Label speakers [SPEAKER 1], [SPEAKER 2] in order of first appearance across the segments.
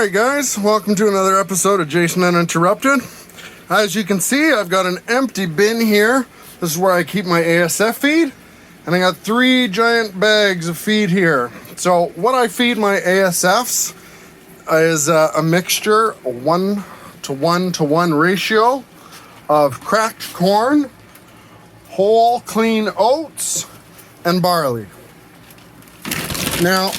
[SPEAKER 1] Alright guys, welcome to another episode of Jason Uninterrupted. As you can see, I've got an empty bin here. This is where I keep my ASF feed. And I got 3 giant bags of feed here. So what I feed my ASFs is a mixture, a 1-to-1-to-1 ratio of cracked corn, whole clean oats, and barley. Now,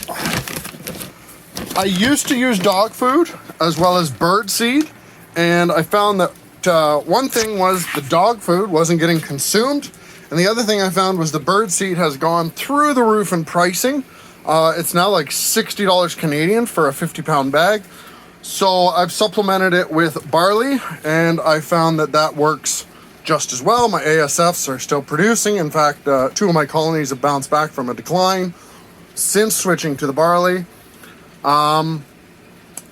[SPEAKER 1] I used to use dog food as well as bird seed, and I found that one thing was the dog food wasn't getting consumed, and the other thing I found was the bird seed has gone through the roof in pricing. It's now like $60 Canadian for a 50-pound bag. So I've supplemented it with barley, and I found that that works just as well. My ASFs are still producing. In fact, 2 of my colonies have bounced back from a decline since switching to the barley.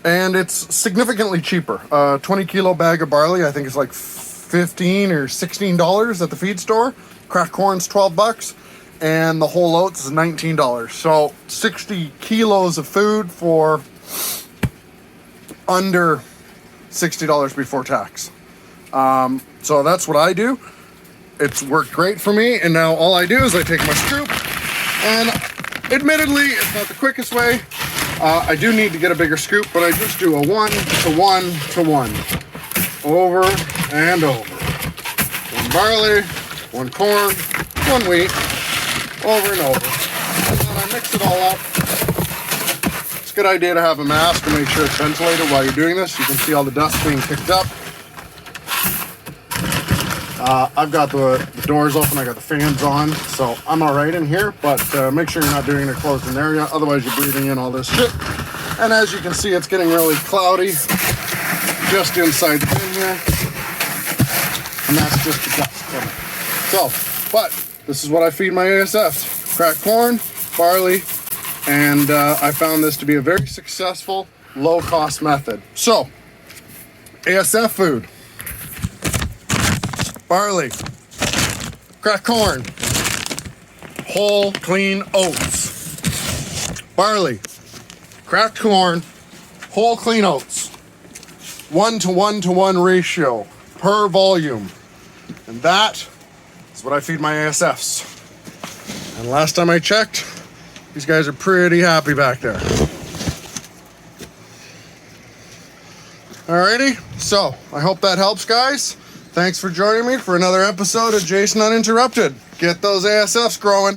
[SPEAKER 1] And it's significantly cheaper. 20 kilo bag of barley, I think it's like $15 or $16 at the feed store. Cracked corn's $12, and the whole oats is $19. So 60 kilos of food for under $60 before tax. So that's what I do. It's worked great for me, and now all I do is I take my scoop, and admittedly, it's not the quickest way. I do need to get a bigger scoop, but I just do a 1-to-1-to-1. Over and over. 1 barley, 1 corn, 1 wheat, over and over. And then I mix it all up. It's a good idea to have a mask to make sure it's ventilated while you're doing this. You can see all the dust being kicked up. I've got the doors open, I got the fans on, so I'm alright in here, but make sure you're not doing it in a closed-in area, otherwise you're breathing in all this shit. And as you can see, it's getting really cloudy just inside the bin here, and that's just the dust from it. So, but this is what I feed my ASFs: cracked corn, barley, and I found this to be a very successful, low-cost method. So, ASF food: barley, cracked corn, whole clean oats. Barley, cracked corn, whole clean oats. 1-to-1-to-1 ratio per volume. And that is what I feed my ASFs. And last time I checked, these guys are pretty happy back there. Alrighty, so I hope that helps, guys. Thanks for joining me for another episode of Jason Uninterrupted. Get those ASFs growing.